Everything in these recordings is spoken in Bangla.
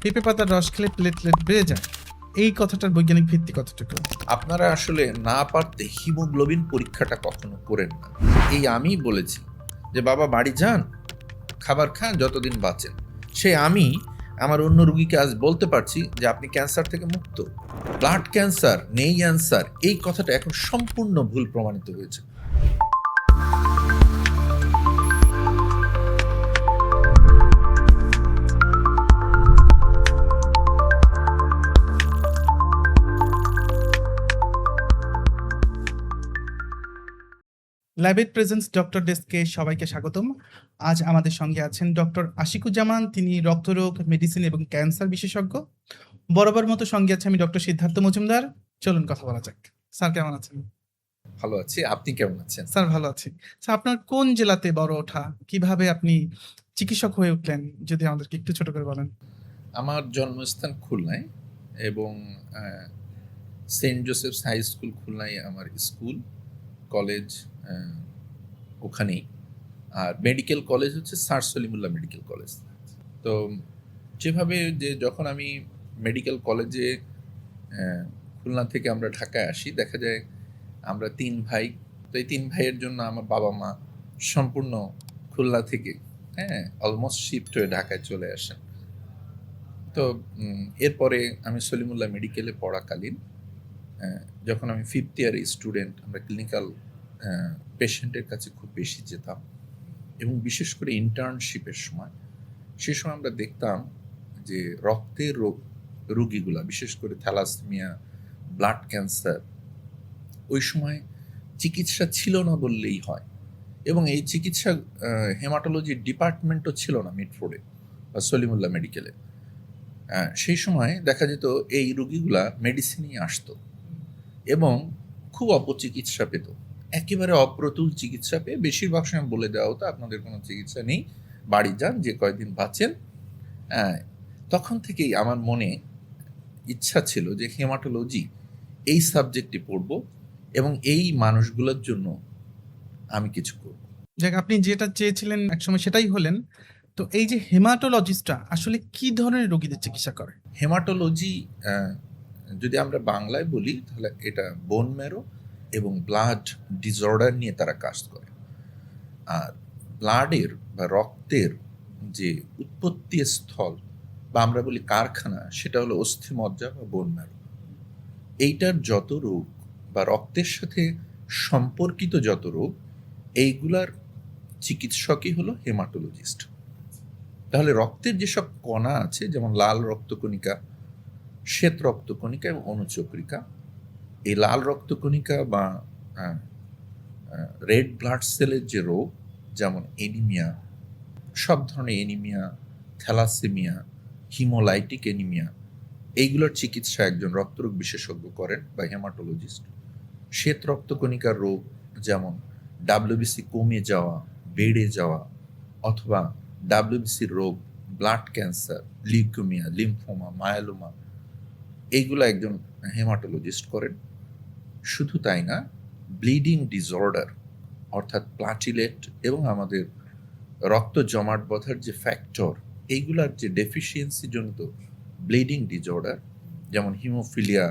পেঁপে পাতার রস খেলে প্লেটলেট বেড়ে যায়, এই কথাটার বৈজ্ঞানিক ভিত্তি কতটুকু? আপনারা আসলে না পারতে হিমোগ্লোবিন পরীক্ষাটা কখনো করেন না। এই আমিই বলেছি যে বাবা বাড়ি যান, খাবার খান, যতদিন বাঁচেন। সে আমি আমার অন্য রুগীকে আজ বলতে পারছি যে আপনি ক্যান্সার থেকে মুক্ত। ব্লাড ক্যান্সার নেই অ্যান্সার, এই কথাটা এখন সম্পূর্ণ ভুল প্রমাণিত হয়েছে। ল্যাবেট প্রেজেন্স ডক্টর ডেস্কে সবাইকে স্বাগতম। আজ আমাদের সঙ্গে আছেন ডক্টর আশিকুজ্জামান, তিনি রক্তরোগ, মেডিসিন এবং ক্যান্সার বিশেষজ্ঞ। বরাবর মতো সঙ্গে আছে আমি ডক্টর সিদ্ধার্থ মজুমদার। চলুন কথা বলা যাক। স্যার কেমন আছেন? ভালো আছি, আপনি কেমন আছেন? স্যার ভালো আছি। স্যার আপনার কোন জেলাতে বড় ওঠা? কিভাবে আপনি চিকিৎসক হয়ে উঠলেন? যদি আমাদেরকে একটু ছোট করে বলেন। আমার জন্মস্থান খুলনায় এবং সেন্ট জোসেফস হাই স্কুল খুলনায় আমার স্কুল, কলেজ ওখানেই। আর মেডিকেল কলেজ হচ্ছে স্যার সলিমুল্লাহ মেডিকেল কলেজ। তো যেভাবে যে যখন আমি মেডিকেল কলেজে খুলনা থেকে আমরা ঢাকায় আসি, দেখা যায় আমরা ৩ ভাই। তো এই ৩ ভাইয়ের জন্য আমার বাবা মা সম্পূর্ণ খুলনা থেকে অলমোস্ট শিফট হয়ে ঢাকায় চলে আসেন। তো এরপরে আমি সলিমুল্লাহ মেডিকেলে পড়াকালীন যখন আমি 5th ইয়ারের স্টুডেন্ট, আমরা ক্লিনিক্যাল পেশেন্টের কাছে খুব বেশি যেতাম এবং বিশেষ করে ইন্টার্নশিপের সময়, সে সময় আমরা দেখতাম যে রক্তের রোগীগুলা, বিশেষ করে থ্যালাসেমিয়া, ব্লাড ক্যান্সার, ওই সময় চিকিৎসা ছিল না বললেই হয়। এবং এই চিকিৎসা হেমাটোলজি ডিপার্টমেন্টও ছিল না মিডফোর্ডে বা সলিমুল্লাহ মেডিকেলে। সেই সময় দেখা যেত এই রোগীগুলা মেডিসিনই আসতো এবং খুব অপচিকিৎসা পেত, একেবারে অপ্রতুল চিকিৎসা পেয়ে বেশিরভাগ সময় বলে দেওয়া হতো আপনাদের কোনো চিকিৎসা নেই, বাড়ি যান, যে কয়দিন বাঁচেন। তখন থেকেই আমার মনে ইচ্ছা ছিল যে হেমাটোলজি এই সাবজেক্টটি পড়ব এবং এই মানুষগুলোর জন্য আমি কিছু করব। যাক, আপনি যেটা চেয়েছিলেন একসময় সেটাই হলেন। তো এই যে হেমাটোলজিস্টরা আসলে কি ধরনের রোগীদের চিকিৎসা করে? হেমাটোলজি যদি আমরা বাংলায় বলি তাহলে এটা বোন ম্যারো এবং ব্লাড ডিসঅর্ডার নিয়ে তারা কাজ করে। আর ব্লাডের বা রক্তের যে উৎপত্তি স্থল বা আমরা বলি কারখানা, সেটা হলো অস্থিমজ্জা বা বোন ম্যারো। এইটার যত রোগ বা রক্তের সাথে সম্পর্কিত যত রোগ, এইগুলার চিকিৎসকই হলো হেমাটোলজিস্ট। তাহলে রক্তের যেসব কণা আছে, যেমন লাল রক্তকণিকা, শ্বেত রক্তকণিকা এবং অনুচক্রিকা, এই লাল রক্তকণিকা বা রেড ব্লাড সেলের যে রোগ, যেমন এনিমিয়া, সব ধরনের এনিমিয়া, থ্যালাসেমিয়া, হিমোলাইটিক এনিমিয়া, এইগুলোর চিকিৎসা একজন রক্তরোগ বিশেষজ্ঞ করেন বা হেমাটোলজিস্ট। শ্বেত রক্তকণিকার রোগ, যেমন ডাব্লিউবিসি কমে যাওয়া, বেড়ে যাওয়া, অথবা ডাব্লিউবিসির রোগ, ব্লাড ক্যান্সার, লিউকেমিয়া, লিম্ফোমা, মায়ালোমা, এইগুলো একজন হেমাটোলজিস্ট করেন। শুধু তাই না, ব্লিডিং ডিসঅর্ডার অর্থাৎ প্লাটিলেট এবং আমাদের রক্ত জমাট বাঁধার যে ফ্যাক্টর, এইগুলার যে ডেফিসিয়েন্সি জনিত ব্লিডিং ডিসঅর্ডার, যেমন হিমোফিলিয়া,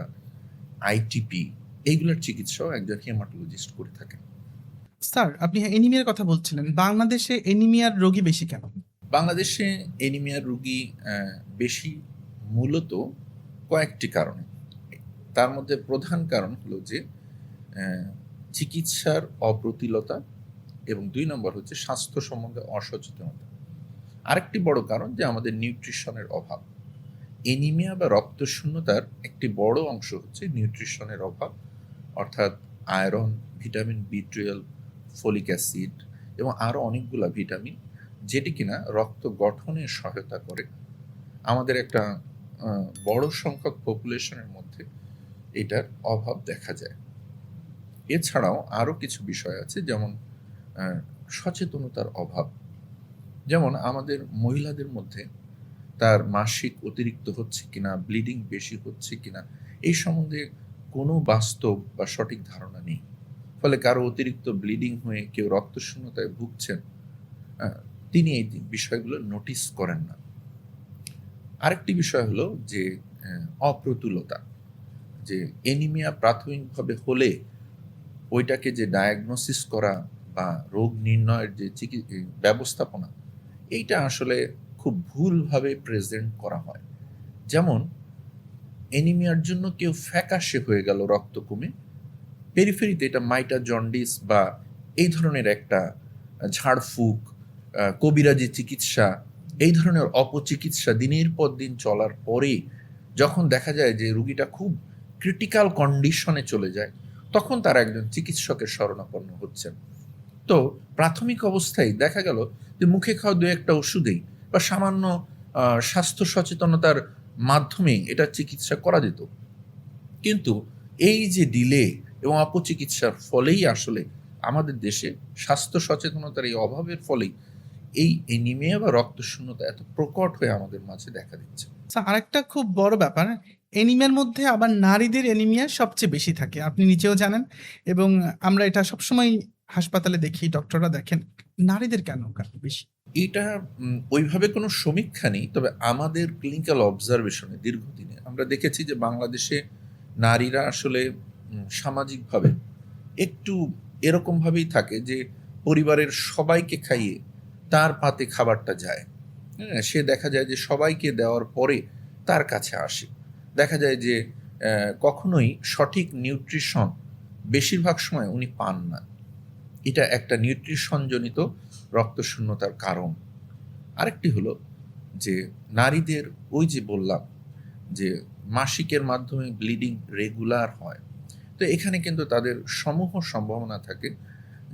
আইটিপি, এইগুলোর চিকিৎসাও একজন হেমাটোলজিস্ট করে থাকেন। স্যার, আপনি এনিমিয়ার কথা বলছিলেন। বাংলাদেশে এনিমিয়ার রোগী বেশি কেন? বাংলাদেশে এনিমিয়ার রোগী বেশি মূলত কয়েকটি কারণে। তার মধ্যে প্রধান কারণ হলো যে চিকিৎসার অপ্রতুলতা এবং ২ নম্বর হচ্ছে স্বাস্থ্য সম্বন্ধে অসচেতনতা। আরেকটি বড় কারণ যে আমাদের নিউট্রিশনের অভাব। এনিমিয়া বা রক্তশূন্যতার একটি বড় অংশ হচ্ছে নিউট্রিশনের অভাব, অর্থাৎ আয়রন, ভিটামিন বি12, ফলিক অ্যাসিড এবং আরও অনেকগুলা ভিটামিন, যেটি কিনা রক্ত গঠনে সহায়তা করে। আমাদের একটা বড় সংখ্যক পপুলেশনের মধ্যে এটার অভাব দেখা যায়। এছাড়াও আরও কিছু বিষয় আছে, যেমন সচেতনতার অভাব। যেমন আমাদের মহিলাদের মধ্যে তার মাসিক অতিরিক্ত হচ্ছে কিনা, ব্লিডিং বেশি হচ্ছে কিনা, এই সম্বন্ধে কোনো বাস্তব বা সঠিক ধারণা নেই। ফলে কারো অতিরিক্ত ব্লিডিং হয়ে কেউ রক্তশূন্যতায় ভুগছেন, তিনি এই বিষয়গুলো নোটিস করেন না। আরেকটি বিষয় হলো যে অপ্রতুলতা, যে অ্যানিমিয়া প্রাথমিকভাবে হলে ওইটাকে যে ডায়াগনোসিস করা বা রোগ নির্ণয়ের যে ব্যবস্থাপনা, এইটা আসলে খুব ভুলভাবে প্রেজেন্ট করা হয়। যেমন অ্যানিমিয়ার জন্য কেউ ফ্যাকাশে হয়ে গেল রক্ত কমে, পেরিফেরিতে এটা মাইটা জন্ডিস বা এই ধরনের একটা ঝাড়ফুঁক, কবিরাজি চিকিৎসা, এই ধরনের অপচিকিৎসা দিনের পর দিন চলার পরে যখন দেখা যায় যে রুগীটা খুব ক্রিটিক্যাল কন্ডিশনে চলে যায়, তখন তারা একজন চিকিৎসকের শরণাপন্ন হচ্ছেন। তো প্রাথমিক অবস্থায় দেখা গেল যে মুখে খাওয়া দু একটা ওষুধেই বা সামান্য স্বাস্থ্য সচেতনতার মাধ্যমে এটা চিকিৎসা করা যেত। কিন্তু এই যে ডিলে এবং অপচিকিৎসার ফলেই আসলে আমাদের দেশে স্বাস্থ্য সচেতনতার এই অভাবের ফলেই এই অ্যানিমিয়া বা রক্তশূন্যতা এত প্রকট হয়ে আমাদের মাঝে দেখা দিচ্ছে। আচ্ছা, আরেকটা খুব বড় ব্যাপার, অ্যানিমিয়ার মধ্যে আবার নারীদের অ্যানিমিয়া সবচেয়ে বেশি থাকে। আপনি নিজেও জানেন এবং আমরা এটা সবসময় হাসপাতালে দেখি, ডক্টররা দেখেন। নারীদের কেন বেশি? এটা ওইভাবে কোনো সমীক্ষা নেই, তবে আমাদের ক্লিনিক্যাল অবজারভেশনে দীর্ঘদিনে আমরা দেখেছি যে বাংলাদেশে নারীরা আসলে সামাজিকভাবে একটু এরকমভাবেই থাকে যে পরিবারের সবাইকে খাইয়ে তার পাতে খাবারটা যায়। হ্যাঁ, সে দেখা যায় যে সবাইকে দেওয়ার পরে তার কাছে আসে। দেখা যায় যে কখনোই সঠিক নিউট্রিশন বেশিরভাগ সময় উনি পান না। এটা একটা নিউট্রিশনজনিত রক্তশূন্যতার কারণ। আরেকটি হলো যে নারীদের ওই যে বললাম যে মাসিকের মাধ্যমে ব্লিডিং রেগুলার হয়। তো এখানে কিন্তু তাদের সমূহ সম্ভাবনা থাকে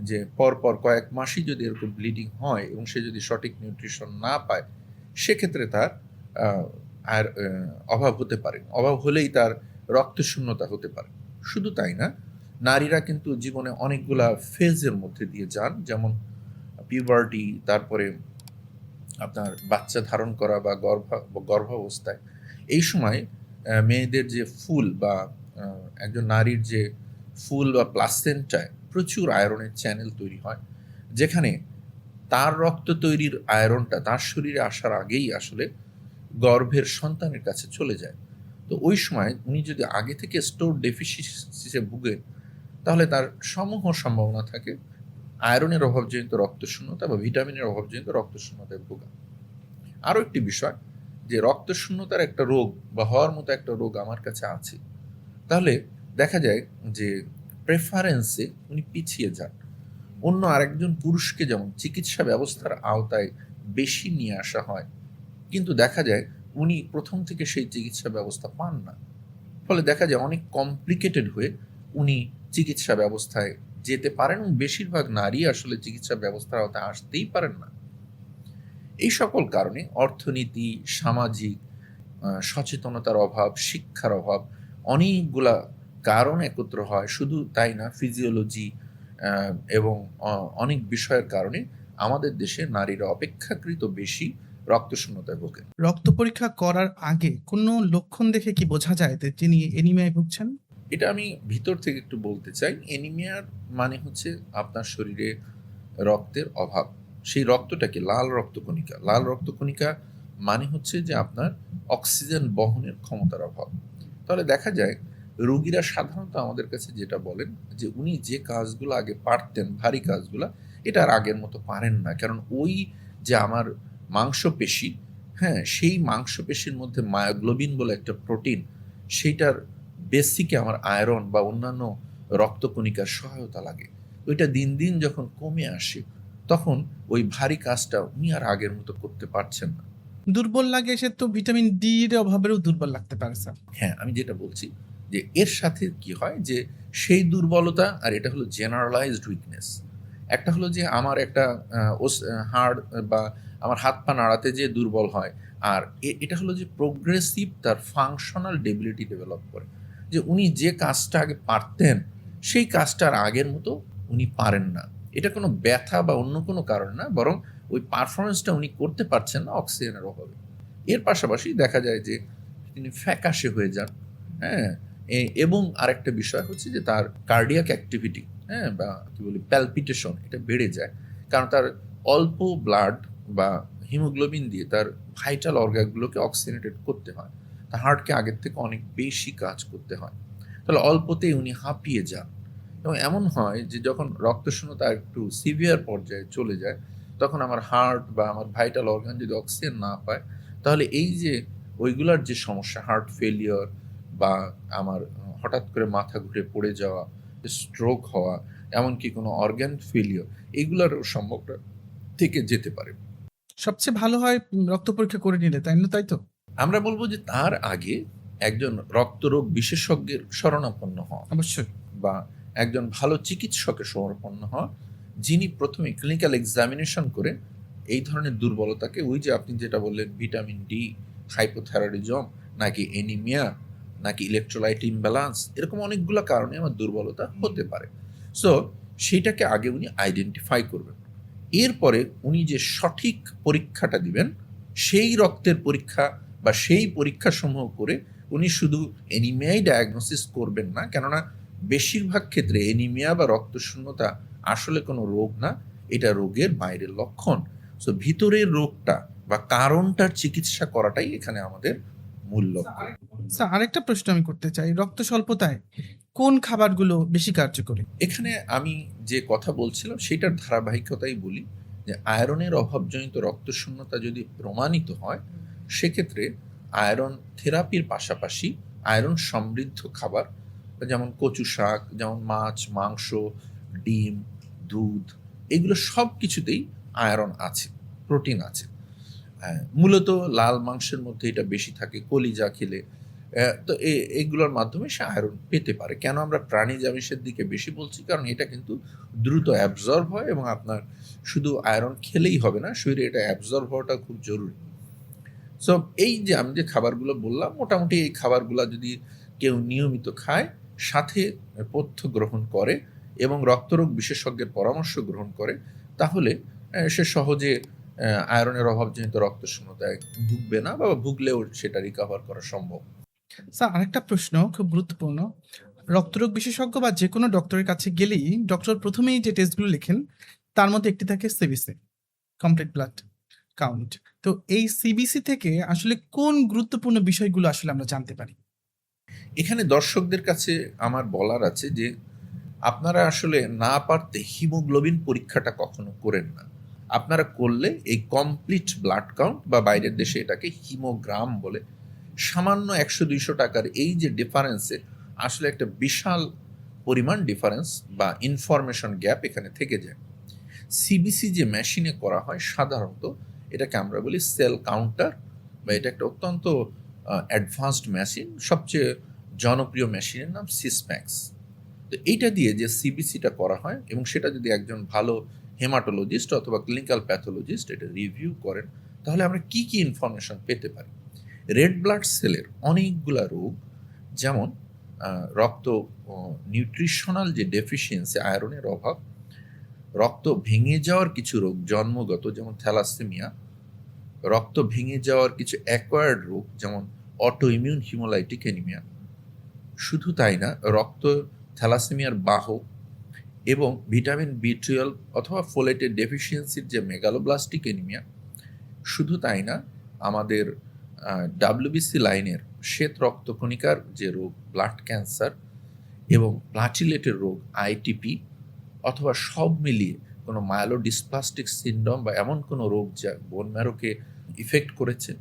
যে পরপর কয়েক মাসই যদি এরকম ব্লিডিং হয় এবং সে যদি সঠিক নিউট্রিশন না পায়, সেক্ষেত্রে তার আর অভাব হতে পারে। অভাব হলেই তার রক্তশূন্যতা হতে পারে। শুধু তাই না, নারীরা কিন্তু জীবনে অনেকগুলা ফেজের মধ্যে দিয়ে যান, যেমন পিউবার্টি, তারপরে আপনার বাচ্চা ধারণ করা বা গর্ভাবস্থায়। এই সময় মেয়েদের যে ফুল বা একজন নারীর যে ফুল বা প্লাসেন্টায় প্রচুর আয়রনের চ্যানেল তৈরি হয়, যেখানে তার রক্ত তৈরির আয়রনটা তার শরীরে আসার আগেই আসলে গর্ভের সন্তানের কাছে চলে যায়। তো ওই সময় উনি যদি আগে থেকে স্টোর ডেফিসিয়েন্সিতে ভুগেন, তাহলে তার সমূহ সম্ভাবনা থাকে আয়রনের অভাবজনিত রক্তশূন্যতা বা ভিটামিনের অভাবজনিত রক্তশূন্যতায় ভোগা। আরও একটি বিষয়, যে রক্তশূন্যতার একটা রোগ বা হওয়ার মতো একটা রোগ আমার কাছে আছে, তাহলে দেখা যায় যে প্রেফারেন্সে উনি পিছিয়ে যান। অন্য আরেকজন পুরুষকে যেমন চিকিৎসা ব্যবস্থার আওতায় বেশি নিয়ে আসা হয়, কিন্তু দেখা যায় উনি প্রথম থেকে সেই চিকিৎসা ব্যবস্থা পান না। ফলে দেখা যায় অনেক কমপ্লিকেটেড হয়ে উনি চিকিৎসা ব্যবস্থায় যেতে পারেন এবং বেশিরভাগ নারী আসলে চিকিৎসা ব্যবস্থার আওতায় আসতেই পারেন না। এই সকল কারণে অর্থনীতি, সামাজিক সচেতনতার অভাব, শিক্ষার অভাব, অনেকগুলা কারণ একত্র হয়। শুধু তাই না, ফিজিওলজি এবং অনেক বিষয়ের কারণে আমাদের দেশে নারীরা অপেক্ষাকৃত বেশি রক্তশূন্যতায় ভোগে। রক্ত পরীক্ষা করার আগে কোনো লক্ষণ দেখে কি বোঝা যায় যে তিনি অ্যানিমিয়ায় ভুগছেন? এটা আমি ভিতর থেকে একটু বলতে চাই। অ্যানিমিয়ার মানে হচ্ছে আপনার শরীরে রক্তের অভাব। সেই রক্তটাকে লাল রক্তকণিকা। লাল রক্তকণিকা মানে হচ্ছে যে আপনার অক্সিজেন বহনের ক্ষমতার অভাব। তাহলে দেখা যায় রোগীরা সাধারণত আমাদের কাছে যেটা বলেন যে উনি যে কাজগুলো আগে পারতেন, ভারী কাজগুলা, এটা আর আগের মতো পারেন না। কারণ ওই যে আমার মাংসপেশি, হ্যাঁ, সেই মাংসপেশির মধ্যে মায়োগ্লোবিন বলে একটা প্রোটিন, সেইটার বেসিকে আমার আয়রন বা অন্যান্য রক্তকণিকার সহায়তা লাগে। ওইটা দিন দিন যখন কমে আসে, তখন ওই ভারী কাজটা উনি আর আগের মতো করতে পারছেন না। দুর্বল লাগে, সে তো ভিটামিন ডি এর অভাবেও দুর্বল লাগতে পারে স্যার। হ্যাঁ, আমি যেটা বলছি যে এর সাথে কি হয় যে সেই দুর্বলতা আর এটা হলো জেনারেলাইজড উইকনেস। একটা হলো যে আমার একটা হাড় বা আমার হাত পা নাড়াতে যে দুর্বল হয়, আর এটা হলো যে প্রোগ্রেসিভ তার ফাংশনাল ডেবিলিটি ডেভেলপ করে, যে উনি যে কাজটা আগে পারতেন সেই কাজটা আর আগের মতো উনি পারেন না। এটা কোনো ব্যথা বা অন্য কোনো কারণ না, বরং ওই পারফরমেন্সটা উনি করতে পারছেন না অক্সিজেনের অভাবে। এর পাশাপাশি দেখা যায় যে তিনি ফ্যাকাশে হয়ে যান। হ্যাঁ, এবং আরেকটা বিষয় হচ্ছে যে তার কার্ডিয়াক অ্যাক্টিভিটি, হ্যাঁ, বা কি বলি প্যালপিটেশন, এটা বেড়ে যায়। কারণ তার অল্প ব্লাড বা হিমোগ্লোবিন দিয়ে তার ভাইটাল অর্গানগুলোকে অক্সিজেনেটেড করতে হয়। তা হার্টকে আগের থেকে অনেক বেশি কাজ করতে হয়। তাহলে অল্পতেই উনি হাঁপিয়ে যান এবং এমন হয় যে যখন রক্তশূন্যতা একটু সিভিয়ার পর্যায়ে চলে যায়, তখন আমার হার্ট বা আমার ভাইটাল অর্গান যদি অক্সিজেন না পায়, তাহলে এই যে ওইগুলার যে সমস্যা, হার্ট ফেলিওর বা আমার হঠাৎ করে মাথা ঘুরে পড়ে যাওয়া, স্ট্রোক হওয়া, এমনকি কোনো অর্গান ফেলিওর, এগুলোর সম্ভাবনা থেকে যেতে পারে। সবচেয়ে ভালো হয় রক্ত পরীক্ষা করে নিলে, তাই তো? আমরা বলবো যে তার আগে একজন রক্তরোগ বিশেষজ্ঞের শরণাপন্ন হওয়া অবশ্যই। বা একজন ভালো চিকিৎসকের শরণাপন্ন হওয়া, যিনি প্রথমে ক্লিনিক্যাল এক্সামিনেশন করে এই ধরনের দুর্বলতাকে, ওই যে আপনি যেটা বললেন ভিটামিন ডি, হাইপোথাইরয়েডিজম, নাকি এনিমিয়া, নাকি ইলেকট্রোলাইট ইমব্যালেন্স, এরকম অনেকগুলো কারণে আমার দুর্বলতা হতে পারে। সো সেইটাকে আগে উনি আইডেন্টিফাই করবেন। এরপরে উনি যে সঠিক পরীক্ষাটা দিবেন, সেই রক্তের পরীক্ষা বা সেই পরীক্ষাসমূহ করে উনি শুধু এনিমিয়াই ডায়াগনোসিস করবেন না, কেননা বেশিরভাগ ক্ষেত্রে এনিমিয়া বা রক্তশূন্যতা আসলে কোনো রোগ না, এটা রোগের বাইরের লক্ষণ। সো ভিতরের রোগটা বা কারণটার চিকিৎসা করাটাই এখানে আমাদের মূল লক্ষ্য। স্যার, আরেকটা প্রশ্ন আমি করতে চাই, রক্ত স্বল্পতায় কোন খাবারগুলো বেশি কার্যকরী? এখানে আমি যে কথা বলছিলাম সেটার ধারাবাহিকতাই বলি, যে আয়রনের অভাবজনিত রক্তশূন্যতা যদি প্রমাণিত হয়, সেক্ষেত্রে আয়রন থেরাপির পাশাপাশি আয়রন সমৃদ্ধ খাবার, যেমন কচু শাক, যেমন মাছ, মাংস, ডিম, দুধ, এগুলো সব কিছুতেই আয়রন আছে, প্রোটিন আছে। মূলত লাল মাংসের মধ্যে এটা বেশি থাকে, কলিজা খেলে। তো এগুলোর মাধ্যমে সে আয়রন পেতে পারে। কেন আমরা প্রাণীজ আমিষের দিকে বেশি বলছি, কারণ এটা কিন্তু দ্রুত অ্যাবজর্ব হয় এবং আপনার শুধু আয়রন খেলেই হবে না, শরীরে এটা অ্যাবজর্ব হওয়াটা খুব জরুরি। সো এই যে আমি যে খাবারগুলো বললাম, মোটামুটি এই খাবারগুলো যদি কেউ নিয়মিত খায়, সাথে পথ্য গ্রহণ করে এবং রক্তরোগ বিশেষজ্ঞের পরামর্শ গ্রহণ করে, তাহলে সে সহজে আয়রনের অভাবজনিত রক্তশূন্যতায় ভুগবে না, বা ভুগলেও সেটা রিকভার করা সম্ভব। স্যার, আরেকটা প্রশ্ন খুব গুরুত্বপূর্ণ। রক্তরোগ বিশেষজ্ঞ বা যেকোনো ডক্টরের কাছে গেলেই ডক্টর প্রথমেই যে টেস্টগুলো লেখেন তার মধ্যে একটি থাকে সিবিসি, কমপ্লিট ব্লাড কাউন্ট। তো এই সিবিসি থেকে আসলে কোন গুরুত্বপূর্ণ বিষয়গুলো আসলে আমরা জানতে পারি? এখানে দর্শকদের কাছে আমার বলার আছে যে আপনারা আসলে না পারতে হিমোগ্লোবিন পরীক্ষাটা কখনো করেন না। আপনারা করলে এই কমপ্লিট ব্লাড কাউন্ট, বা বাইরের দেশে এটাকে হিমোগ্রাম বলে, সামান্য 100-200 টাকার এই যে ডিফারেন্সে আসলে একটা বিশাল পরিমাণ ডিফারেন্স বা ইনফরমেশন গ্যাপ এখানে থেকে যায়। সিবিসি যে মেশিনে করা হয় সাধারণত, এটাকে আমরা বলি সেল কাউন্টার, বা এটা একটা অত্যন্ত অ্যাডভান্সড মেশিন। সবচেয়ে জনপ্রিয় মেশিনের নাম সিসম্যাক্স। তো এইটা দিয়ে যে সিবিসিটা করা হয়, এবং সেটা যদি একজন ভালো হেমাটোলজিস্ট অথবা ক্লিনিক্যাল প্যাথোলজিস্ট এটা রিভিউ করেন, তাহলে আমরা কি কি ইনফরমেশন পেতে পারি। রেড ব্লাড সেলের অনেকগুলা রোগ, যেমন রক্ত নিউট্রিশনাল যে ডেফিসিয়েন্সি, আয়রনের অভাব, রক্ত ভেঙে যাওয়ার কিছু রোগ জন্মগত, যেমন থ্যালাসেমিয়া, রক্ত ভেঙে যাওয়ার কিছু অ্যাকোয়ার্ড রোগ, যেমন অটো ইমিউন হিমোলাইটিক অ্যানিমিয়া। শুধু তাই না, রক্ত থ্যালাসেমিয়ার বাহক এবং ভিটামিন বি12 অথবা ফোলেটের ডেফিসিয়েন্সির যে মেগালোব্লাস্টিক অ্যানিমিয়া। শুধু তাই না, আমাদের ডাব্লিউবিসি লাইনের শ্বেত রক্তকণিকার যে রোগ, ব্লাড ক্যান্সার এবং প্লাটিলেটের রোগ, আইটিপি, অথবা সব মিলিয়ে কোনো মায়োলোডিসপ্লাস্টিক সিনড্রোম বা এমন কোনো রোগ যা বোন ম্যারোকে ইফেক্ট করেছে,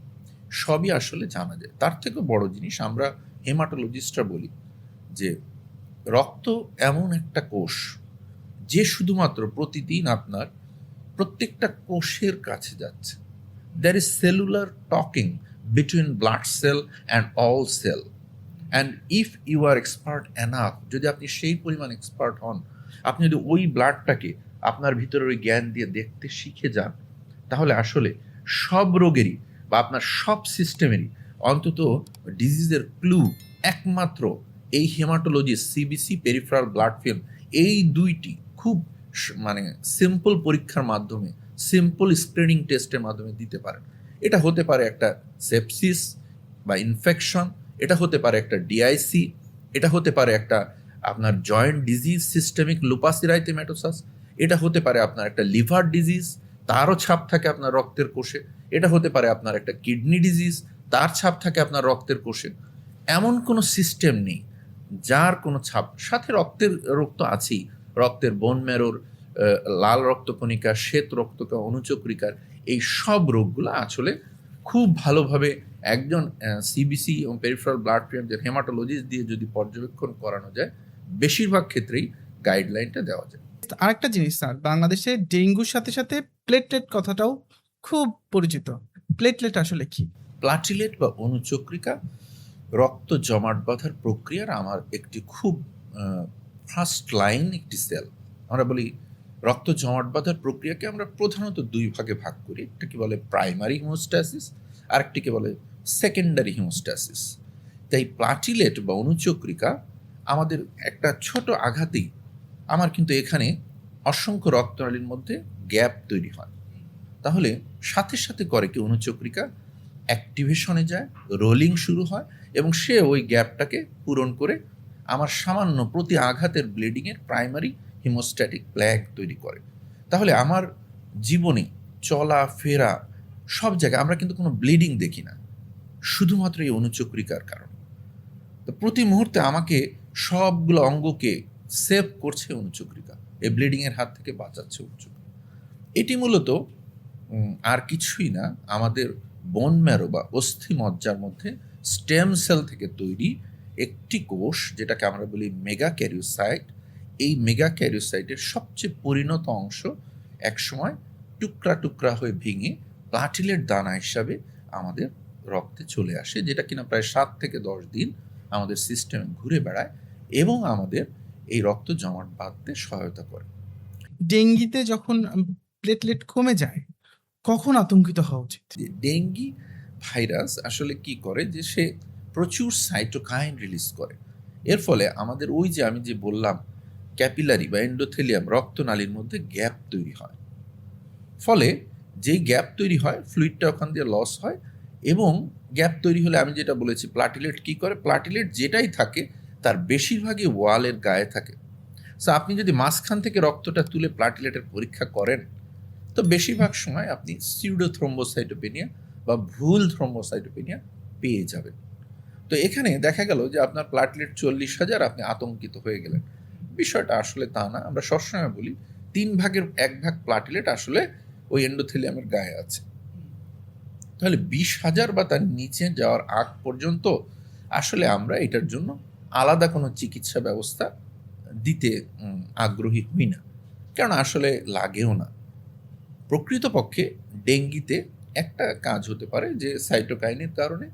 সবই আসলে জানা যায়। তার থেকে বড় জিনিস, আমরা হেমাটোলজিস্টরা বলি যে রক্ত এমন একটা কোষ যে শুধুমাত্র প্রতিদিন আপনার প্রত্যেকটা কোষের কাছে যাচ্ছে। There is cellular talking between blood cell and all cell, and if you are expert enough, যদি আপনি সেই পরিমাণ এক্সপার্ট হন, আপনি যদি ওই ব্লাডটাকে আপনার ভিতরে ওই জ্ঞান দিয়ে দেখতে শিখে যান, তাহলে আসলে সব রোগেরই বা আপনার সব সিস্টেমেরই অন্তত ডিজিজের ক্লু একমাত্র এই haematology, CBC, peripheral blood film, এই দুইটি খুব মানে সিম্পল পরীক্ষার মাধ্যমে, সিম্পল স্ক্রিনিং টেস্টের মাধ্যমে দিতে পারেন। এটা হতে পারে একটা সেপসিস বা ইনফেকশন, এটা হতে পারে একটা ডিআইসি, এটা হতে পারে একটা আপনার জয়েন্ট ডিজিজ, সিস্টেমিক লুপাস ইরাইথেমেটোসাস, এটা হতে পারে আপনার একটা লিভার ডিজিজ, তারও ছাপ থাকে আপনার রক্তের কোষে। এটা হতে পারে আপনার একটা কিডনি ডিজিজ, তার ছাপ থাকে আপনার রক্তের কোষে। এমন কোনো সিস্টেম নেই যার কোনো ছাপ, সাথে রক্তের রোগ তো আছেই, রক্তের বোন ম্যারোর লাল রক্তকণিকা, শ্বেত রক্তকণিকা, অনুচক্রিকার এই সব রোগগুলো আসলে খুব ভালোভাবে একজন সিবিসি এবং পেরিফেরাল ব্লাড ফিল্ম যে হেমাটোলজিস্ট দিয়ে যদি পর্যবেক্ষণ করানো যায়, বেশিরভাগ ক্ষেত্রেই গাইডলাইনটা দেওয়া যায়। আরেকটা জিনিস স্যার, বাংলাদেশে ডেঙ্গুর সাথে সাথে প্লেটলেট কথাটাও খুব পরিচিত। প্লেটলেট আসলে কি? প্লাটিলেট বা অনুচক্রিকা রক্ত জমাট বাঁধার প্রক্রিয়ার আমার একটি খুব ফার্স্ট লাইন একটি সেল। আমরা বলি রক্ত জমাট বাঁধার প্রক্রিয়াকে আমরা প্রধানত দুই ভাগে ভাগ করি, একটাকে বলে প্রাইমারি হিমোস্ট্যাসিস, আরেকটিকে বলে সেকেন্ডারি হিমোস্ট্যাসিস। তাই প্লাটিলেট বা অনুচক্রিকা আমাদের একটা ছোট আঘাতেই আমার কিন্তু এখানে অসংখ্য রক্তনালীর মধ্যে গ্যাপ তৈরি হয়। তাহলে সাথে সাথে করে কি অনুচক্রিকা অ্যাক্টিভেশনে যায়, রোলিং শুরু হয় এবং সে ওই গ্যাপটাকে পূরণ করে আমার সামান্য প্রতি আঘাতের ব্লিডিংয়ের প্রাইমারি হিমোস্ট্যাটিক প্ল্যাগ তৈরি করে। তাহলে আমার জীবনে চলা ফেরা সব জায়গায় আমরা কিন্তু কোনো ব্লিডিং দেখি না, শুধুমাত্র এই অনুচক্রিকার কারণে। তো প্রতি মুহূর্তে আমাকে সবগুলো অঙ্গকে সেভ করছে অনুচক্রিকা, এই ব্লিডিংয়ের হাত থেকে বাঁচাচ্ছে অনুচক্রিকা। এটি মূলত আর কিছুই না, আমাদের বোন ম্যারো বা অস্থি মজ্জার মধ্যে স্টেম সেল থেকে তৈরি একটি কোষ, যেটাকে আমরা বলি মেগা ক্যারিওসাইট। এই মেগা ক্যারিওসাইটের সবচেয়ে পরিণত অংশ একসময় টুকরা টুকরা হয়ে ভেঙে প্লাটিলেট দানা হিসাবে আমাদের রক্তে চলে আসে, যেটা কিনা প্রায় 7 থেকে 10 দিন আমাদের সিস্টেমে ঘুরে বেড়ায় এবং আমাদের এই রক্ত জমাট বাঁধতে সহায়তা করে। ডেঙ্গিতে যখন প্লেটলেট কমে যায়, কখন আতঙ্কিত হওয়া উচিত? যে ডেঙ্গি ভাইরাস আসলে কি করে, যে সে প্রচুর সাইটোকাইন রিলিজ করে। এর ফলে আমাদের ওই যে আমি যে বললাম ক্যাপিলারি বা এন্ডোথেলিয়াম রক্তনালীর মধ্যে গ্যাপ তৈরি হয়। ফলে যেই গ্যাপ তৈরি হয়, ফ্লুইডটা ওখান দিয়ে লস হয় এবং গ্যাপ তৈরি হলে আমি যেটা বলেছি প্লাটিলেট কি করে, প্লাটিলেট যেটাই থাকে তার বেশিরভাগই ওয়ালের গায়ে থাকে। সো আপনি যদি মাঝখান থেকে রক্তটা তুলে প্লাটিলেটের পরীক্ষা করেন, তো বেশিরভাগ সময় আপনি সিউডো থ্রম্বোসাইটোপেনিয়া বা ভুল থ্রম্বোসাইটোপেনিয়া পেয়ে যাবেন। তো এখানে দেখা গেল যে আপনার প্লাটলেট 40,000, আপনি আতঙ্কিত হয়ে গেলেন। বিষয়টা আসলে তা না। আমরা সবসময় বলি 3 ভাগের 1 ভাগ প্লাটলেট আসলে ওই এন্ডোথেলিয়ামের গায়ে আছে। তাহলে 20,000 বা তার নিচে যাওয়ার আগ পর্যন্ত আসলে আমরা এটার জন্য আলাদা কোনো চিকিৎসা ব্যবস্থা দিতে আগ্রহী হই না, কারণ আসলে লাগেও না। প্রকৃতপক্ষে ডেঙ্গিতে একটা কাজ হতে পারে যে সাইটোকাইনের কারণে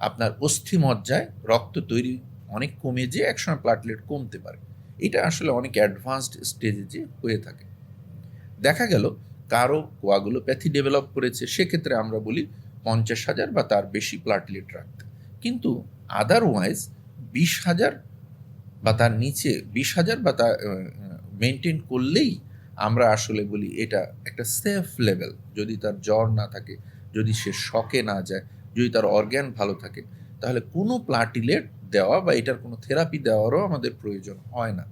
আপনার অস্থিমজ্জায় রক্ত তৈরি অনেক কমে যেয়ে একসময় প্লাটলেট কমতে পারে। এটা আসলে অনেক অ্যাডভান্সড স্টেজে যে হয়ে থাকে। দেখা গেল কারো কোয়াগুলোপ্যাথি ডেভেলপ করেছে, সেক্ষেত্রে আমরা বলি 50,000 বা তার বেশি প্লাটলেট রাখতে। কিন্তু আদারওয়াইজ 20,000 বা তার নিচে 20,000 বা তা মেনটেন করলেই আমরা আসলে বলি এটা একটা সেফ লেভেল। যদি তার জ্বর না থাকে, যদি সে শকে না যায়, যদি তার অর্গ্যান ভালো থাকে, তাহলে কোনো প্লাটিলেট দেওয়া বা এটার কোনো থেরাপি দেওয়ারও আমাদের প্রয়োজন হয় না।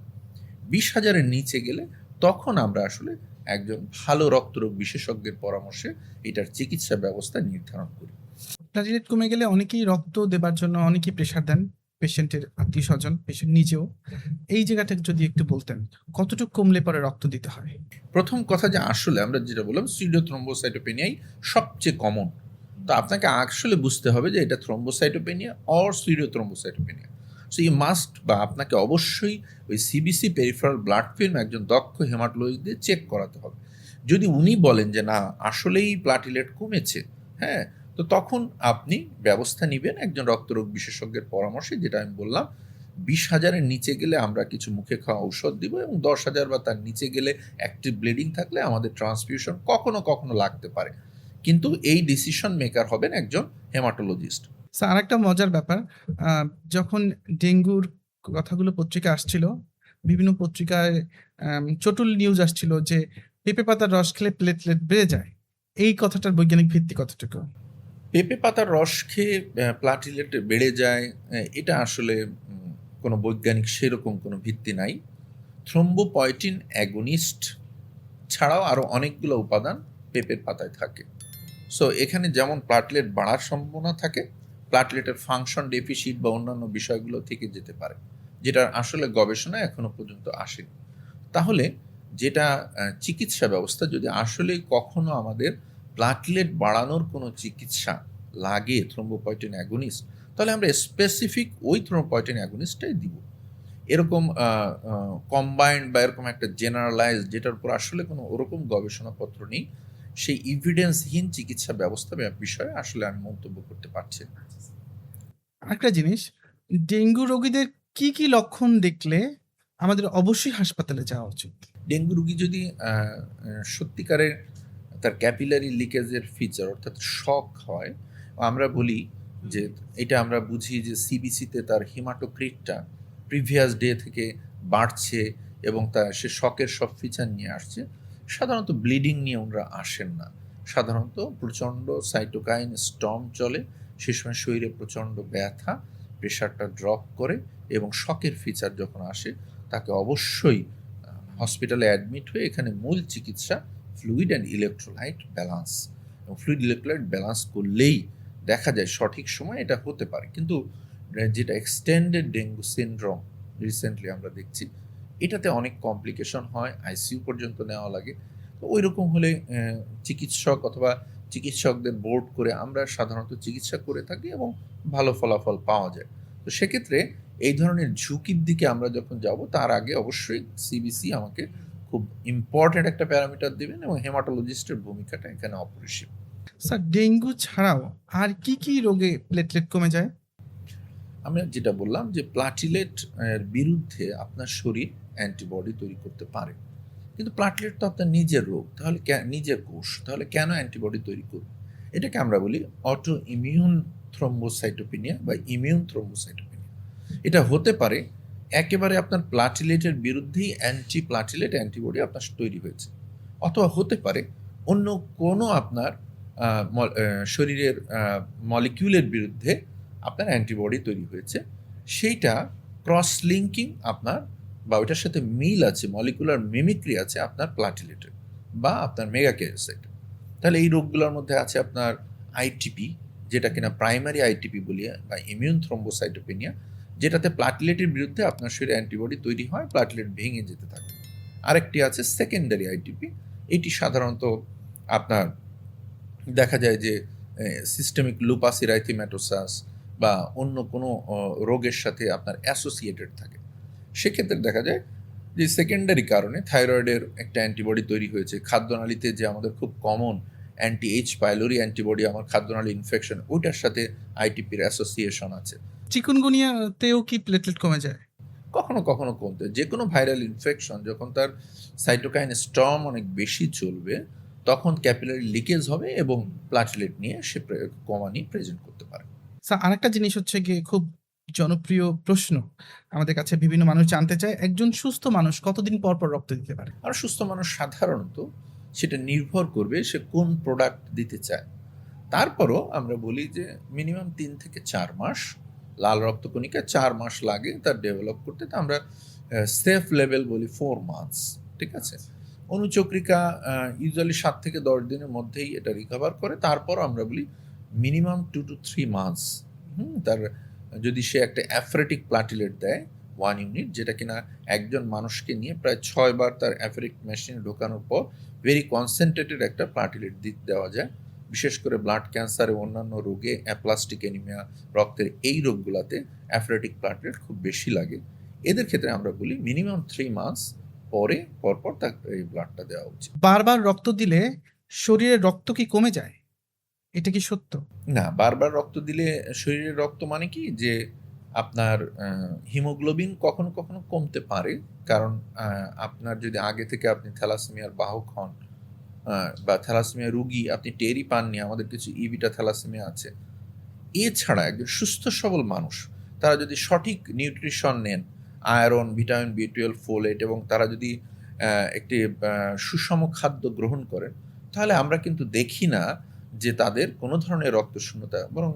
20,000-এর নিচে গেলে তখন আমরা আসলে একজন ভালো রক্তরোগ বিশেষজ্ঞের পরামর্শে এটার চিকিৎসা ব্যবস্থা নির্ধারণ করি। প্লেটলেট কমে গেলে অনেকেই রক্ত দেবার জন্য অনেকেই প্রেশার দেন, পেশেন্টের আত্মীয় স্বজন, পেশেন্ট নিজেও। এই জায়গাটা যদি একটু বলতেন, কতটুকু কমলে পরে রক্ত দিতে হয়? প্রথম কথা যে আসলে আমরা যেটা বললাম সিউডো থ্রম্বোসাইটোপেনিয়াই সবচেয়ে কমন। তো আপনাকে আসলে বুঝতে হবে যে এটা thrombocytopenia or pseudo thrombocytopenia. So you must বা আপনাকে অবশ্যই ওই সিবিসি পেরিফেরাল ব্লাড ফিল্ম একজন দক্ষ হেমাটোলজিস্ট দিয়ে চেক করাতে হবে। যদি উনি বলেন যে না আসলেই প্লাটিলেট কমেছে, হ্যাঁ, তো তখন আপনি ব্যবস্থা নেবেন একজন রক্তরোগ বিশেষজ্ঞের পরামর্শে। যেটা আমি বললাম 20,000-এর নিচে গেলে আমরা কিছু মুখে খাওয়া ঔষধ দিব এবং 10,000 বা তার নিচে গেলে অ্যাক্টিভ ব্লিডিং থাকলে আমাদের ট্রান্সফিউশন কখনো কখনো লাগতে পারে, কিন্তু এই ডিসিশন মেকার হবেন একজন হেমাটোলজিস্ট। স্যার, আরেকটা মজার ব্যাপার, যখন ডেঙ্গুর কথাগুলো পত্রিকায় আসছিল, বিভিন্ন পত্রিকায় চটুল নিউজ আসছিল যে পেঁপে পাতার রস খেলে প্লেটলেট বেড়ে যায়। এই কথাটার বৈজ্ঞানিক ভিত্তি কতটুকু? পেঁপে পাতার রস খেয়ে প্লাটিলেট বেড়ে যায়, এটা আসলে কোনো বৈজ্ঞানিক সেরকম কোনো ভিত্তি নাই। থ্রোম্বোপয়েটিন অ্যাগনিস্ট ছাড়াও আরও অনেকগুলো উপাদান পেঁপের পাতায় থাকে। সো এখানে যেমন প্লাটলেট বাড়ার সম্ভাবনা থাকে, প্লাটলেটের ফাংশন ডেফিসিট বা অন্যান্য বিষয়গুলো থেকে যেতে পারে, যেটা আসলে গবেষণায় এখনো পর্যন্ত আসেনি। তাহলে যেটা চিকিৎসা ব্যবস্থা যদি আসলে কখনো আমাদের প্লাটলেট বাড়ানোর কোনো চিকিৎসা লাগে থ্রোম্বোপয়েটিন অ্যাগনিস্ট, তাহলে আমরা স্পেসিফিক ওই থ্রোম্বোপয়েটিন অ্যাগনিস্টটাই দিব। এরকম কম্বাইন্ড বা এরকম একটা জেনারেলাইজ যেটার উপর আসলে কোনো ওরকম গবেষণাপত্র নেই, সেই ইভিডেন্সহীন চিকিৎসা ব্যবস্থা বিষয়ে আসলে আমি মন্তব্য করতে পারছি না। আরেকটা জিনিস, ডেঙ্গু রোগীদের কি কি লক্ষণ দেখলে আমাদের অবশ্যই হাসপাতালে যাওয়া উচিত? ডেঙ্গু রোগী যদি সত্যিকারের তার ক্যাপিলারি লিকেজের ফিচার অর্থাৎ শক হয়, আমরা বলি যে এটা আমরা বুঝি যে সিবিসিতে তার হিমাটোক্রিটটা প্রিভিয়াস ডে থেকে বাড়ছে এবং সে শকের সব ফিচার নিয়ে আসছে। সাধারণত ব্লিডিং নিয়ে ওনারা আসেন না, সাধারণত প্রচণ্ড সাইটোকাইন স্টর্ম চলে, সে সময় শরীরে প্রচণ্ড ব্যথা, প্রেশারটা ড্রপ করে এবং শকের ফিচার যখন আসে তাকে অবশ্যই হসপিটালে অ্যাডমিট হয়ে এখানে মূল চিকিৎসা ফ্লুইড অ্যান্ড ইলেকট্রোলাইট ব্যালান্স, এবং ফ্লুইড ইলেকট্রোলাইট ব্যালান্স করলেই দেখা যায় সঠিক সময় এটা হতে পারে। কিন্তু যেটা এক্সটেন্ডেড ডেঙ্গু সিনড্রোম রিসেন্টলি আমরা দেখছি, এটাতে অনেক কমপ্লিকেশন হয়, আইসিইউ পর্যন্ত নেওয়া লাগে। তো ওই রকম হলে চিকিৎসক অথবা চিকিৎসকদের বোর্ড করে আমরা সাধারণত চিকিৎসা করে থাকি এবং ভালো ফলাফল পাওয়া যায়। তো সেক্ষেত্রে এই ধরনের ঝুঁকির দিকে আমরা যখন যাব তার আগে অবশ্যই সিবিসি আমাকে খুব ইম্পর্ট্যান্ট একটা প্যারামিটার দেবেন এবং হেমাটোলজিস্টের ভূমিকাটা এখানে অপরিসীম। স্যার, ডেঙ্গু ছাড়াও আর কি কি রোগে প্লেটলেট কমে যায়? আমরা যেটা বললাম যে প্লাটিলেট এর বিরুদ্ধে আপনার শরীর অ্যান্টিবডি তৈরি করতে পারে, কিন্তু প্লাটলেট তো আপনার নিজের রোগ, তাহলে নিজের কোষ, তাহলে কেন অ্যান্টিবডি তৈরি করবে? এটাকে আমরা বলি অটো ইমিউন থ্রম্বোসাইটোপেনিয়া বা ইমিউন থ্রম্বোসাইটোপেনিয়া। এটা হতে পারে একেবারে আপনার প্লাটিলেটের বিরুদ্ধেই প্লাটিলেট অ্যান্টিবডি আপনার তৈরি হয়েছে, অথবা হতে পারে অন্য কোনো আপনার শরীরের মলিকিউলের বিরুদ্ধে আপনার অ্যান্টিবডি তৈরি হয়েছে, সেইটা ক্রস লিঙ্কিং আপনার বা ওইটার সাথে মিল আছে, মলিকুলার মিমিক্রি আছে আপনার প্লাটিলেটের বা আপনার মেগাক্যারিওসাইটের। তাহলে এই রোগগুলোর মধ্যে আছে আপনার আইটিপি, যেটা কিনা প্রাইমারি আইটিপি বলি বা ইমিউন থ্রম্বোসাইটোপেনিয়া, যেটাতে প্লাটিলেটের বিরুদ্ধে আপনার শরীরে অ্যান্টিবডি তৈরি হয়, প্লাটিলেট ভেঙে যেতে থাকে। আরেকটি আছে সেকেন্ডারি আইটিপি, এটি সাধারণত আপনার দেখা যায় যে সিস্টেমিক লুপাস ইরাইথেমাটোসাস বা অন্য কোনো রোগের সাথে আপনার অ্যাসোসিয়েটেড থাকে। সেক্ষেত্রে দেখা যায় যে সেকেন্ডারি কারণে থাইরয়েডের একটা অ্যান্টিবডি তৈরি হয়েছে, খাদ্যনালীতে যে আমাদের খুব common anti H pylori antibody আমার খাদ্যনালী ইনফেকশন, ওইটার সাথে আইটিপির অ্যাসোসিয়েশন আছে। চিকুনগুনিয়াতেও কি প্লেটলেট কমে যায়? কখনো কখনো কমতে, যে কোনো ভাইরাল ইনফেকশন যখন তার সাইটোকাইন স্টর্ম অনেক বেশি চলবে তখন ক্যাপিলারি লিকেজ হবে এবং প্লাটলেট নিয়ে সে কমানি প্রেজেন্ট করতে পারে। স্যার, আরেকটা জিনিস হচ্ছে গিয়ে খুব জনপ্রিয় প্রশ্ন, আমাদের কাছে বিভিন্ন মানুষ জানতে চায়, একজন সুস্থ মানুষ কতদিন পর পর রক্ত দিতে পারে? আর সুস্থ মানুষ সাধারণত সেটা নির্ভর করবে সে কোন প্রোডাক্ট দিতে চায়। তারপরও আমরা বলি যে মিনিমাম 3 থেকে 4 মাস, লাল রক্তকণিকা 4 মাস লাগে তার ডেভেলপ করতে। তা আমরা সেফ লেভেল বলি 4 মান্থস, ঠিক আছে? অনুচক্রিকা ইউজুয়ালি 7 থেকে 10 দিনের মধ্যেই এটা রিকভার করে। তারপর আমরা বলি মিনিমাম 2 to 3 মান্থস। তার যদি সে একটা অ্যাফরেটিক প্লাটিলেট দেয় 1 ইউনিট, যেটা কিনা একজন মানুষকে নিয়ে প্রায় 6 বার তার অ্যাফরেটিক মেশিনে ঢোকানোর পর ভেরি কনসেন্ট্রেটেড একটা প্লাটিলেট দেওয়া যায়। বিশেষ করে ব্লাড ক্যান্সার এবং অন্যান্য রোগে, অ্যাপ্লাস্টিক অ্যানিমিয়া, রক্তের এই রোগগুলাতে অ্যাফরেটিক প্লাটলেট খুব বেশি লাগে। এদের ক্ষেত্রে আমরা বলি মিনিমাম 3 মান্থস পরপর তাকে এই ব্লাডটা দেওয়া উচিত। বারবার রক্ত দিলে শরীরের রক্ত কি কমে যায়? এটা কি সত্য? না, বারবার রক্ত দিলে শরীরের রক্ত মানে কি যে আপনার হিমোগ্লোবিন কখনো কখনো কমতে পারে, কারণ আপনার যদি আগে থেকে আপনি থ্যালাসেমিয়ার বাহক হন বা থ্যালাসেমিয়া রুগী, আপনি টেরই পাননি, আমাদের কিছু ইবিটা থ্যালাসেমিয়া আছে। এছাড়া একজন সুস্থ সবল মানুষ তারা যদি সঠিক নিউট্রিশন নেন, আয়রন, ভিটামিন বি12, ফোলেট, এবং তারা যদি একটি সুষম খাদ্য গ্রহণ করেন, তাহলে আমরা কিন্তু দেখি না যে তাদের কোনো ধরনের রক্তশূন্যতা, বরং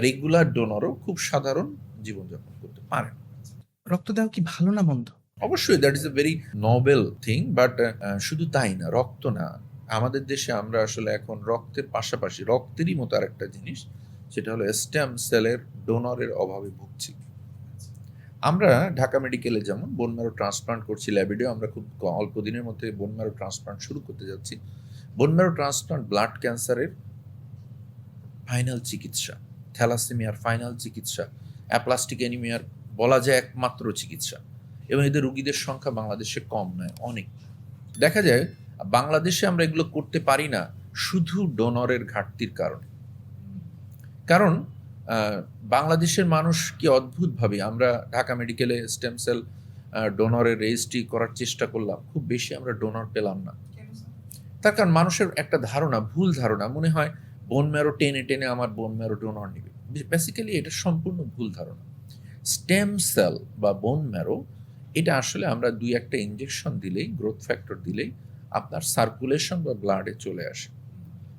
রেগুলার ডোনরও খুব সাধারণ জীবনযাপন করতে পারেন। রক্ত দেওয়া কি ভালো না মন্দ? অবশ্যই that is a very Nobel thing, but শুধু তাই না, রক্ত না, আমাদের দেশে আমরা আসলে এখন রক্তের পাশাপাশি রক্তেরই মতো আরেকটা জিনিস, সেটা হলো স্টেম সেলের ডোনরের অভাবে ভুগছি। আমরা ঢাকা মেডিকেলে যেমন বোন ম্যারো ট্রান্সপ্লান্ট করছি, ল্যাবিডেও আমরা খুব অল্প দিনের মধ্যে বোন ম্যারো ট্রান্সপ্লান্ট শুরু করতে যাচ্ছি। বোন ম্যারো ট্রান্সপ্লান্ট ব্লাড ক্যান্সারের ফাইনাল চিকিৎসা, থ্যালাসেমিয়ার ফাইনাল চিকিৎসা, অ্যাপ্লাস্টিক অ্যানিমিয়ার বলা যায় একমাত্র চিকিৎসা। এবং এদের রুগীদের সংখ্যা বাংলাদেশে কম নয়, অনেক। দেখা যায় বাংলাদেশে আমরা এগুলো করতে পারি না শুধু ডোনরের ঘাটতির কারণে। কারণ বাংলাদেশের মানুষ কি অদ্ভুতভাবে, আমরা ঢাকা মেডিকেলে স্টেম সেল ডোনরের রেজিস্ট্রি করার চেষ্টা করলাম, খুব বেশি আমরা ডোনর পেলাম না। তার কারণ মানুষের একটা ধারণা, ভুল ধারণা, মনে হয় বোন ম্যারো টেনে টেনে আমার বোন ম্যারো ডোনর নেবে। বেসিক্যালি এটা সম্পূর্ণ ভুল ধারণা। স্টেম সেল বা বোন ম্যারো এটা আসলে আমরা 2-1টা ইনজেকশন দিলেই, গ্রোথ ফ্যাক্টর দিলেই আপনার সার্কুলেশন বা ব্লাডে চলে আসে।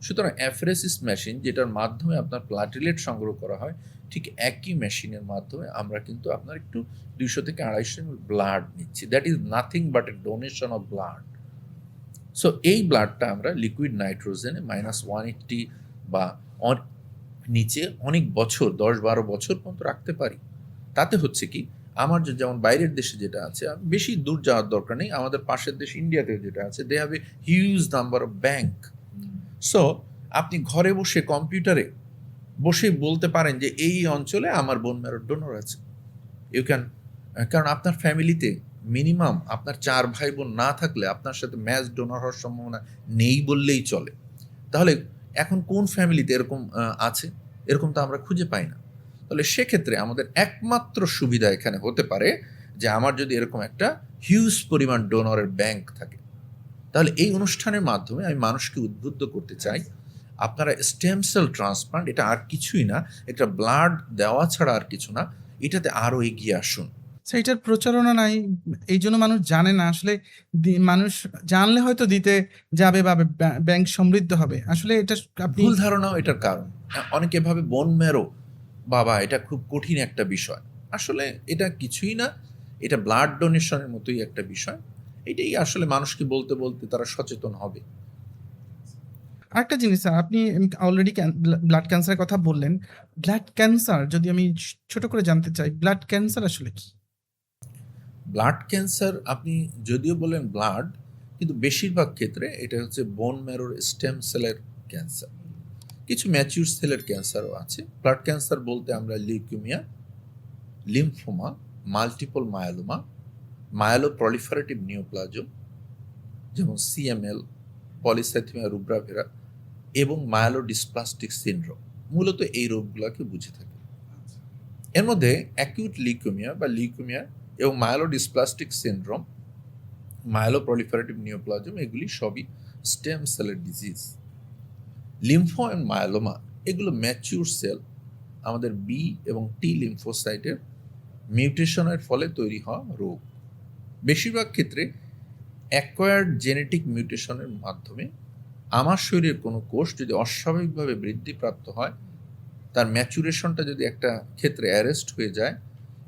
সুতরাং অ্যাফেরেসিস মেশিন, যেটার মাধ্যমে আপনার প্লাটিলেট সংগ্রহ করা হয়, ঠিক একই মেশিনের মাধ্যমে আমরা কিন্তু আপনার একটু 200 থেকে 250 ml ব্লাড নিচ্ছি। That is nothing but A donation of blood. So এই ব্লাডটা আমরা লিকুইড নাইট্রোজেনে -180 বা নিচে অনেক বছর, 10-12 বছর পর্যন্ত রাখতে পারি। তাতে হচ্ছে কি, আমার যেমন বাইরের দেশে যেটা আছে, বেশি দূর যাওয়ার দরকার নেই, আমাদের পাশের দেশ ইন্ডিয়াতে যেটা আছে, they have a huge number of bank. So আপনি ঘরে বসে কম্পিউটারে বসে বলতে পারেন যে এই অঞ্চলে আমার বোন ম্যারো ডোনর আছে। ইউ ক্যান, কারণ আপনার ফ্যামিলিতে মিনিমাম আপনার 4 ভাই বোন না থাকলে আপনার সাথে ম্যাচ ডোনর হওয়ার সম্ভাবনা নেই বললেই চলে। তাহলে এখন কোন ফ্যামিলিতে এরকম আছে? এরকম তো আমরা খুঁজে পাই না। তাহলে সেক্ষেত্রে আমাদের একমাত্র সুবিধা এখানে হতে পারে যে আমার যদি এরকম একটা হিউজ পরিমাণ ডোনরের ব্যাংক থাকে। তাহলে এই অনুষ্ঠানের মাধ্যমে আমি মানুষকে উদ্বুদ্ধ করতে চাই, আপনারা স্টেম সেল ট্রান্সপ্লান্ট, এটা আর কিছুই না, একটা ব্লাড দেওয়া ছাড়া আর কিছু না, এটাতে আরও এগিয়ে আসুন। এটার প্রচারণা নাই, এই জন্য মানুষ জানে না। আসলে মানুষ জানলে হয়তো দিতে যাবে বা ব্যাংক সমৃদ্ধ হবে। আসলে এটা আপনি ভুল ধারণাও এটার কারণ। অনেকে ভাবে বোন ম্যারো, বাবা এটা খুব কঠিন একটা বিষয়। আসলে এটা কিছুই না, এটা ব্লাড ডোনেশনের মতোই একটা বিষয়। এটাই আসলে মানুষকে বলতে বলতে তারা সচেতন হবে। আরেকটা জিনিস স্যার, আপনি অলরেডি ব্লাড ক্যান্সারের কথা বললেন। ব্লাড ক্যান্সার যদি আমি ছোট করে জানতে চাই, ব্লাড ক্যান্সার আসলে কি? ব্লাড ক্যান্সার, আপনি যদিও বলেন ব্লাড, কিন্তু বেশিরভাগ ক্ষেত্রে এটা হচ্ছে বোন ম্যারোর স্টেম সেলের ক্যান্সার। কিছু ম্যাচিউর সেলের ক্যান্সারও আছে। ব্লাড ক্যান্সার বলতে আমরা leukaemia, lymphoma, multiple myeloma, myeloproliferative neoplasm যেমন সিএমএল, পলিসাইথেমিয়া রুব্রাভেরা এবং মায়োলোডিসপ্লাস্টিক সিনড্রোম, মূলত এই রোগগুলোকে বুঝে থাকে। এর মধ্যে অ্যাকিউট লিউকেমিয়া বা লিউকেমিয়া এবং মায়োলোডিসপ্লাস্টিক সিনড্রোম, মায়োলোপ্রলিফারেটিভ নিওপ্লাজম, এগুলি সবই স্টেম সেলের ডিজিজ। লিম্ফো অ্যান্ড মায়োলোমা এগুলো ম্যাচিউর সেল, আমাদের বি এবং টি লিম্ফোসাইটের মিউটেশনের ফলে তৈরি হওয়া রোগ। বেশিরভাগ ক্ষেত্রে অ্যাকোয়ার্ড জেনেটিক মিউটেশনের মাধ্যমে আমার শরীরের কোনো কোষ যদি অস্বাভাবিকভাবে বৃদ্ধিপ্রাপ্ত হয়, তার ম্যাচুরেশনটা যদি একটা ক্ষেত্রে অ্যারেস্ট হয়ে যায়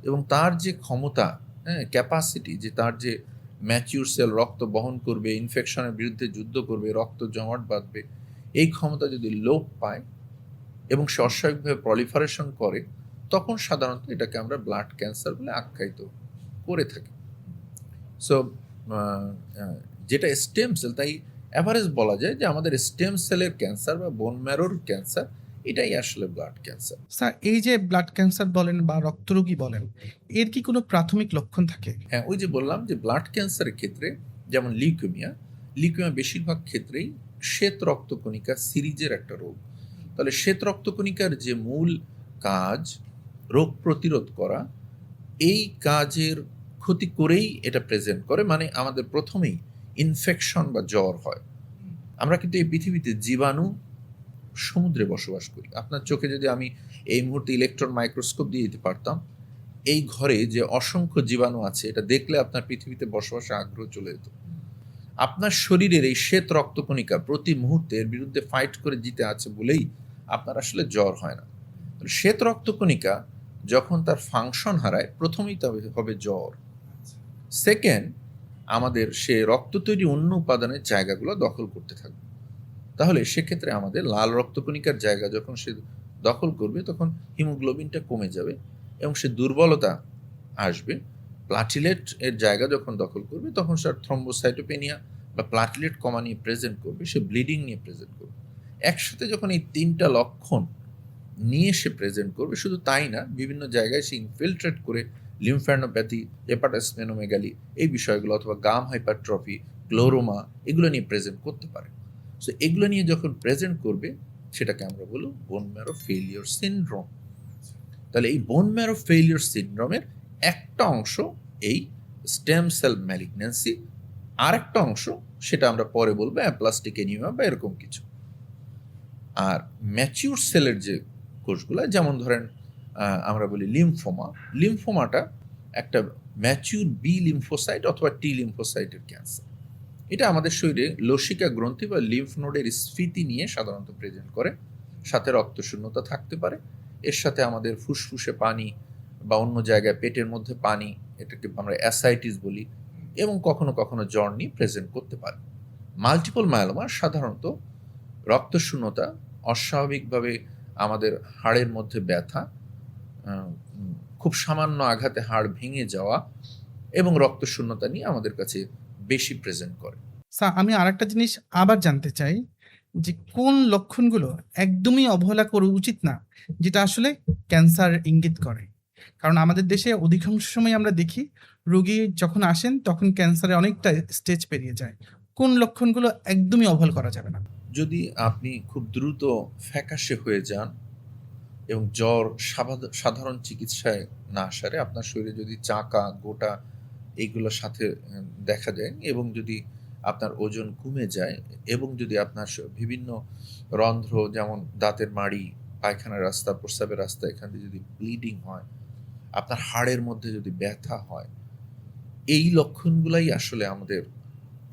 এবং তার যে ক্ষমতা, ক্যাপাসিটি, যে তার যে ম্যাচিউর সেল রক্ত বহন করবে, ইনফেকশনের বিরুদ্ধে যুদ্ধ করবে, রক্ত জমাট বাঁধবে, এই ক্ষমতা যদি লোপ পায় এবং সে অস্বাভাবিকভাবে প্রলিফারেশন করে, তখন সাধারণত এটাকে আমরা ব্লাড ক্যান্সার বলে আখ্যায়িত করে থাকি। সো যেটা স্টেম সেল, তাই অ্যাভারেজ বলা যায় যে আমাদের স্টেম সেলের ক্যান্সার বা বোন ম্যারোর ক্যান্সার, এটাই আসলে ব্লাড ক্যান্সার। স্যার, এই যে ব্লাড ক্যান্সার বলেন বা রক্তরোগী বলেন, এর কি কোনো প্রাথমিক লক্ষণ থাকে? হ্যাঁ, ওই যে বললাম যে ব্লাড ক্যান্সারের ক্ষেত্রে যেমন লিউকেমিয়া বেশিরভাগ ক্ষেত্রেই শ্বেত রক্তকণিকা সিরিজের একটা রোগ। তাহলে শ্বেত রক্তকণিকার যে মূল কাজ রোগ প্রতিরোধ করা, এই কাজের ক্ষতি করেই এটা প্রেজেন্ট করে। মানে আমাদের প্রথমেই ইনফেকশন বা জ্বর হয়। আমরা কিন্তু এই পৃথিবীতে জীবাণু সমুদ্রে বসবাস করি। আপনার চোখে যদি আমি এই মুহূর্তে ইলেকট্রন মাইক্রোস্কোপ দিয়ে দিতে পারতাম, এই ঘরে যে অসংখ্য জীবাণু আছে, এটা দেখলে আপনার পৃথিবীতে বসবাসের আগ্রহ চলে যেত। আপনার শরীরের এই শ্বেত রক্তকণিকা প্রতি মুহূর্তে এর বিরুদ্ধে ফাইট করে জিতে আছে বলেই আপনার আসলে জ্বর হয় না। শ্বেত রক্তকণিকা যখন তার ফাংশন হারায়, প্রথমেই তবে হবে জ্বর। সেকেন্ড, আমাদের সে রক্ত তৈরি অন্য উপাদানের জায়গাগুলো দখল করতে থাকবে। তাহলে সেক্ষেত্রে আমাদের লাল রক্তকণিকার জায়গা যখন সে দখল করবে তখন হিমোগ্লোবিনটা কমে যাবে এবং সে দুর্বলতা আসবে। প্লাটিলেট এর জায়গা যখন দখল করবে তখন সে থ্রম্বোসাইটোপেনিয়া বা প্লাটিলেট কমা নিয়ে প্রেজেন্ট করবে, সে ব্লিডিং নিয়ে প্রেজেন্ট করবে। একসাথে যখন এই ৩টা লক্ষণ নিয়ে সে প্রেজেন্ট করবে, শুধু তাই না, বিভিন্ন জায়গায় সে ইনফিলট্রেট করে লিমফ্যানোপ্যাথি, হেপাটোস্প্লেনোমেগালি এই বিষয়গুলো অথবা গাম হাইপারট্রফি, গ্লোরোমা এগুলো নিয়ে প্রেজেন্ট করতে পারে। সো এগুলো নিয়ে যখন প্রেজেন্ট করবে সেটাকে আমরা বলব বোন ম্যারো ফেলিওর সিনড্রোম। তাহলে এই বোন ম্যারো ফেলিওর সিনড্রোমের একটা অংশ এই স্টেম সেল ম্যালিগন্যান্সি, আর একটা অংশ সেটা আমরা পরে বলবো অ্যাপ্লাস্টিক এনিমিয়া বা এরকম কিছু। আর ম্যাচিউর সেলের যে কোষগুলো, যেমন ধরেন আমরা বলি লিমফোমা, লিমফোমাটা একটা ম্যাচিউর বি লিম্ফোসাইট অথবা টি লিম্ফোসাইটের ক্যান্সার। এটা আমাদের শরীরে লসিকা গ্রন্থি বা লিম্ফ নোডের স্ফীতি নিয়ে সাধারণত প্রেজেন্ট করে, সাথে রক্তশূন্যতা থাকতে পারে, এর সাথে আমাদের ফুসফুসে পানি বা অন্য জায়গায় পেটের মধ্যে পানি, এটাকে আমরা অ্যাসাইটিস বলি, এবং কখনো কখনো জ্বর নিয়ে প্রেজেন্ট করতে পারে। মাল্টিপল মায়োলোমা সাধারণত রক্তশূন্যতা, অস্বাভাবিকভাবে আমাদের হাড়ের মধ্যে ব্যথা, খুব সামান্য আঘাতে হাড় ভেঙে যাওয়া এবং রক্তশূন্যতা নিয়ে আমাদের কাছে বেশি প্রেজেন্ট করে। স্যার, আমি আরেকটা জিনিস আবার জানতে চাই যে কোন লক্ষণগুলো একদমই অবহেলা করা উচিত না, যেটা আসলে ক্যান্সার ইঙ্গিত করে? কারণ আমাদের দেশে অধিকাংশ সময় আমরা দেখি রোগী যখন আসেন তখন ক্যান্সারে অনেকটা স্টেজ পেরিয়ে যায়। কোন লক্ষণগুলো একদমই অবহেলা করা যাবে না? যদি আপনি খুব দ্রুত ফ্যাকাশে হয়ে যান এবং জ্বর সাধারণ চিকিৎসায় না সারে, আপনার শরীরে যদি চাকা, গোটা এইগুলোর সাথে দেখা যায়, এবং যদি আপনার ওজন কমে যায়, এবং যদি আপনার বিভিন্ন রন্ধ্র যেমন দাঁতের মাড়ি, পায়খানার রাস্তা, প্রস্রাবের রাস্তা, এখান দিয়ে যদি ব্লিডিং হয়, আপনার হাড়ের মধ্যে যদি ব্যথা হয়, এই লক্ষণগুলাই আসলে আমাদের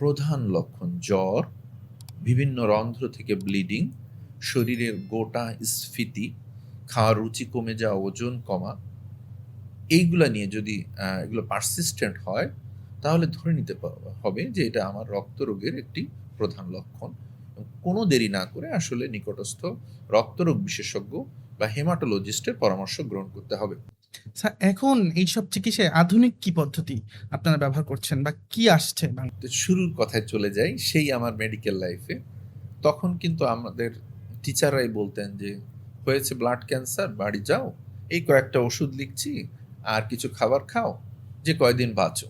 প্রধান লক্ষণ। জ্বর, বিভিন্ন রন্ধ্র থেকে ব্লিডিং, শরীরের গোটা স্ফীতি, খাওয়ার রুচি কমে যাওয়া, ওজন কমা, এইগুলা নিয়ে যদি এগুলো পারসিস্টেন্ট হয় তাহলে ধরে নিতে হবে যে এটা আমার রক্ত রোগের একটি প্রধান লক্ষণ। কোনো দেরি না করে আসলে নিকটস্থ রক্তরোগ বিশেষজ্ঞ বা হেমাটোলজিস্টের পরামর্শ গ্রহণ করতে হবে। স্যার, এখন এইসব চিকিৎসায় আধুনিক কি পদ্ধতি আপনারা ব্যবহার করছেন বা কি আসছে? তো শুরুর কথায় চলে যাই, সেই আমার মেডিকেল লাইফে তখন কিন্তু আমাদের টিচাররাই বলতেন যে হয়েছে ব্লাড ক্যান্সার, বাড়ি যাও, এই কয়েকটা ওষুধ লিখছি, আর কিছু খাবার খাও, যে কয়দিন বাঁচো।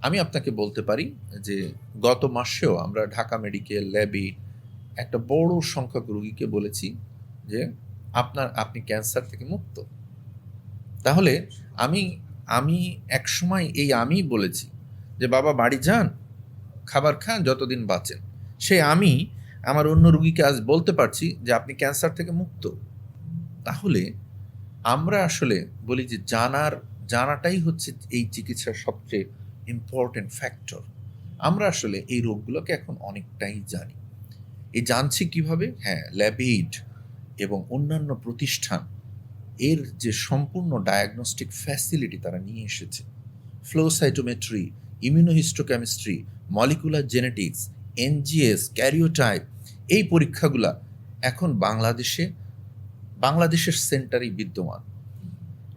আমি আপনাকে বলতে পারি যে গত মাসেও আমরা ঢাকা মেডিকেল ল্যাবে একটা বড় সংখ্যক রোগীকে বলেছি যে আপনি ক্যান্সার থেকে মুক্ত। তাহলে আমি একসময় আমি বলেছি যে বাবা বাড়ি যান, খাবার খান, যতদিন বাঁচেন। আমি আমার অন্য রোগীকে আজ বলতে পারছি যে আপনি ক্যান্সার থেকে মুক্ত। তাহলে আমরা আসলে বলি যে জানাটাই হচ্ছে এই চিকিৎসার সবচেয়ে ইম্পর্টেন্ট ফ্যাক্টর। আমরা আসলে এই রোগগুলোকে এখন অনেকটাই জানি। এই জানছি কিভাবে? হ্যাঁ, ল্যাবেইড এবং অন্যান্য প্রতিষ্ঠান এর যে সম্পূর্ণ ডায়াগনস্টিক ফ্যাসিলিটি তারা নিয়ে এসেছে, flow cytometry, immunohistochemistry, molecular genetics, NGS, karyotype, এই পরীক্ষাগুলা এখন বাংলাদেশের সেন্টারেই বিদ্যমান।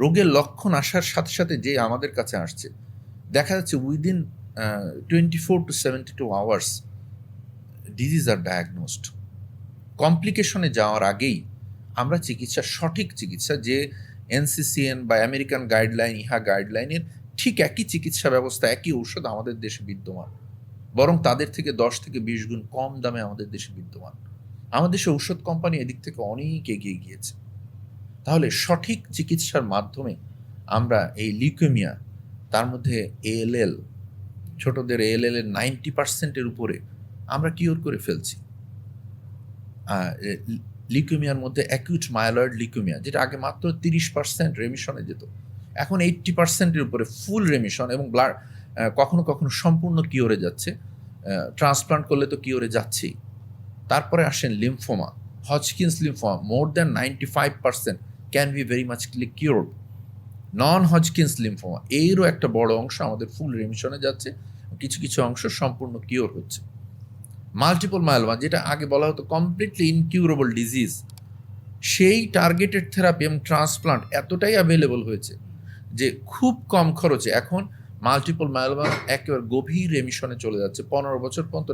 রোগের লক্ষণ আসার সাথে সাথে যে আমাদের কাছে আসছে, দেখা যাচ্ছে উইদিন 24 to 72 আওয়ার্স ডিজিজ আর ডায়াগনোসড। কমপ্লিকেশনে যাওয়ার আগেই আমরা সঠিক চিকিৎসা, যে এনসিসিএন বা আমেরিকান গাইডলাইন, ইহা গাইডলাইনের ঠিক একই চিকিৎসা ব্যবস্থা, একই ঔষধ আমাদের দেশে বিদ্যমান, বরং তাদের থেকে 10 থেকে 20 গুণ কম দামে আমাদের দেশে বিদ্যমান। আমাদের দেশে ঔষধ কোম্পানি এদিক থেকে অনেক এগিয়ে গিয়েছে। তাহলে সঠিক চিকিৎসার মাধ্যমে আমরা এই লিউকেমিয়া, তার মধ্যে ALL, ছোটদের ALL এর 90% উপরে আমরা কিওর করে ফেলছি। লিউকেমিয়ার মধ্যে অ্যাকিউট মাইলয়েড লিউকেমিয়া, যেটা আগে মাত্র 30% রেমিশনে যেত, এখন 80%-এর উপরে ফুল রেমিশন, এবং ব্লাড কখনো কখনো সম্পূর্ণ কিওরে যাচ্ছে। ট্রান্সপ্লান্ট করলে তো কিওরে যাচ্ছেই। তারপরে আসেন lymphoma, Hodgkin's lymphoma, more than 95% can be very much cured. Non Hodgkin's lymphoma, এরও একটা বড় অংশ আমাদের ফুল রেমিশনে যাচ্ছে, কিছু কিছু অংশ সম্পূর্ণ কিওর হচ্ছে। মাল্টিপল মায়োলোমা, যেটা আগে বলা হতো কমপ্লিটলি ইনকিউরেবল ডিজিজ, সেই টার্গেটেড থেরাপি এবং ট্রান্সপ্লান্ট এতটাই অ্যাভেলেবল হয়েছে যে খুব কম খরচে এখন মাল্টিপল মায়োলোমা একেবারে গভীর রেমিশনে চলে যাচ্ছে। 15 বছর পর্যন্ত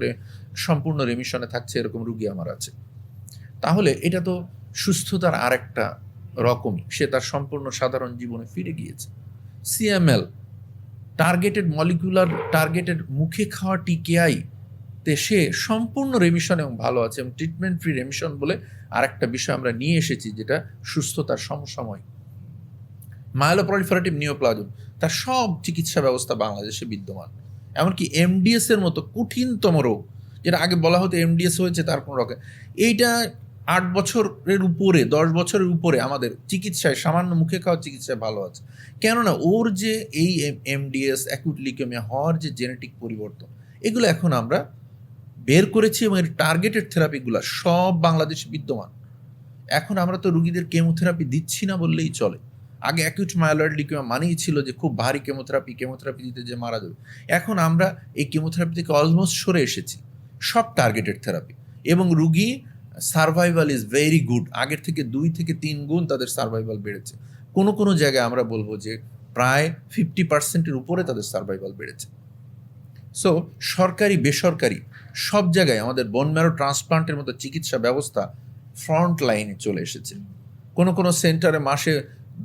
সম্পূর্ণ রেমিশনে থাকছে, এরকম রুগী আমার আছে। তাহলে এটা তো সুস্থতার আরেকটা রকমই, সে তার সম্পূর্ণ সাধারণ জীবনে ফিরে গিয়েছে। সিএমএল, টার্গেটেড মলিকুলার টার্গেটেড মুখে খাওয়া টিকেআই তে সে সম্পূর্ণ রেমিশন এবং ভালো আছে, এবং ট্রিটমেন্ট ফ্রি রেমিশন বলে আরেকটা বিষয় আমরা নিয়ে এসেছি যেটা সুস্থতার সমসাময়িক। মায়োলোপ্রলিফারেটিভ নিওপ্লাজম, তার সব চিকিৎসা ব্যবস্থা বাংলাদেশে বিদ্যমান। এমনকি এমডিএস এর মতো কঠিনতম রোগ, যেটা আগে বলা হতো এমডিএস হয়েছে তার কোনো রকম, এইটা 8 বছরের উপরে 10 বছরের উপরে আমাদের চিকিৎসায়, সামান্য মুখে খাওয়া চিকিৎসায় ভালো আছে। কেননা ওর যে এই এমডিএস অ্যাকিউট লিউকেমিয়া হওয়ার যে জেনেটিক পরিবর্তন, এগুলো এখন আমরা বের করেছি এবং এর টার্গেটেড থেরাপিগুলো সব বাংলাদেশে বিদ্যমান। এখন আমরা তো রুগীদের কেমোথেরাপি দিচ্ছি না বললেই চলে। আগে অ্যাকিউট মাইলয়েড লিউকেমিয়া মানেই ছিল যে খুব ভারী কেমোথেরাপি দিতে যে মারা যাবে। এখন আমরা এই কেমোথেরাপি থেকে অলমোস্ট সরে এসেছি, সব টার্গেটেড থেরাপি, এবং রুগী সার্ভাইভাল ইজ ভেরি গুড। আগের থেকে 2 থেকে 3 গুণ তাদের সার্ভাইভাল বেড়েছে। কোনো কোনো জায়গায় আমরা বলবো যে প্রায় 50%-এর উপরে তাদের সার্ভাইভাল বেড়েছে। সো সরকারি বেসরকারি সব জায়গায় আমাদের বোন ম্যারো ট্রান্সপ্লান্টের মতো চিকিৎসা ব্যবস্থা ফ্রন্ট লাইনে চলে এসেছে। কোনো কোনো সেন্টারে মাসে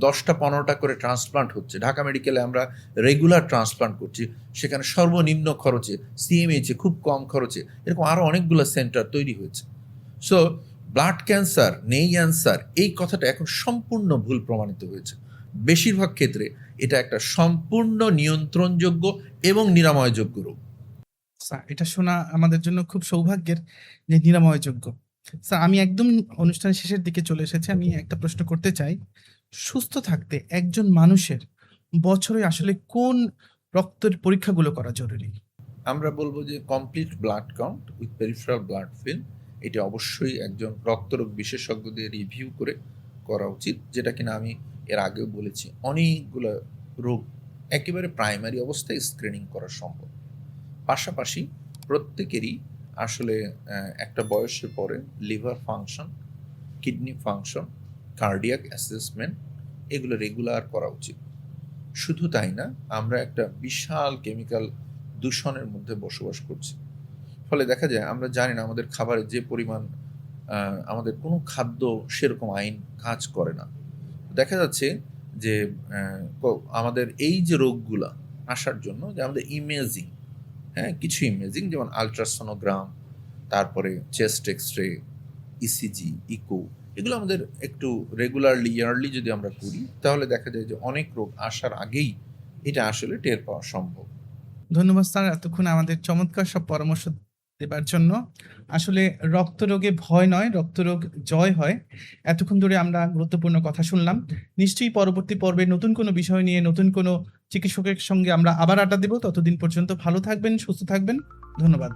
10টা-15টা করে ট্রান্সপ্লান্ট হচ্ছে। ঢাকা মেডিকেলে আমরা রেগুলার ট্রান্সপ্লান্ট করছি, সেখানে সর্বনিম্ন খরচে, সিএমএইচে খুব কম খরচে, এরকম আরও অনেকগুলো সেন্টার তৈরি হয়েছে। সো ব্লাড ক্যান্সার নেই অ্যান্সার, এই কথাটা এখন সম্পূর্ণ ভুল প্রমাণিত হয়েছে। বেশিরভাগ ক্ষেত্রে এটা একটা সম্পূর্ণ নিয়ন্ত্রণযোগ্য এবং নিরাময়যোগ্য রোগ। স্যার, এটা শোনা আমাদের জন্য খুব সৌভাগ্যের যে নিরাময়যোগ্য। স্যার, আমি একদম অনুষ্ঠানের শেষের দিকে চলে এসেছি। আমি একটা প্রশ্ন করতে চাই, সুস্থ থাকতে একজন মানুষের বছরে আসলে কোন রক্তের পরীক্ষাগুলো করা জরুরি? আমরা বলবো যে complete blood count with peripheral blood film, এটা অবশ্যই একজন রক্তরোগ বিশেষজ্ঞ দিয়ে রিভিউ করে করা উচিত, যেটা কিনা আমি এর আগেও বলেছি। অনেকগুলো রোগ একেবারে প্রাইমারি অবস্থায় স্ক্রিনিং করা সম্ভব। পাশাপাশি প্রত্যেকেরই আসলে একটা বয়সের পরে liver function, kidney function, cardiac assessment, এগুলো রেগুলার করা উচিত। শুধু তাই না, আমরা একটা বিশাল কেমিক্যাল দূষণের মধ্যে বসবাস করছি। ফলে দেখা যায় আমরা জানি না আমাদের খাবারে যে পরিমাণ, আমাদের কোনো খাদ্য সেরকম আইন কাজ করে না। দেখা যাচ্ছে যে আমাদের এই যে রোগগুলা আসার জন্য যে আমাদের ইমেজিং, কিছু ইমেজিং যেমন আলট্রাসোনোগ্রাম, তারপরে চেস্ট এক্সরে, ইসিজি, ইকো, এগুলো আমাদের একটু রেগুলারলি ইয়ারলি যদি আমরা করি, তাহলে দেখা যায় যে অনেক রোগ আসার আগেই এটা আসলে টের পাওয়া সম্ভব। ধন্যবাদ স্যার, এতক্ষণ আমাদের চমৎকার সব পরামর্শ দেবার জন্য। আসলে রক্তরোগে ভয় নয়, রক্তরোগ জয় হয়। এতক্ষণ ধরে আমরা গুরুত্বপূর্ণ কথা শুনলাম। নিশ্চয়ই পরবর্তী পর্বে নতুন কোনো বিষয় নিয়ে, নতুন কোনো চিকিৎসকের সঙ্গে আমরা আবার আড্ডা দেব। ততদিন পর্যন্ত ভালো থাকবেন, সুস্থ থাকবেন। ধন্যবাদ।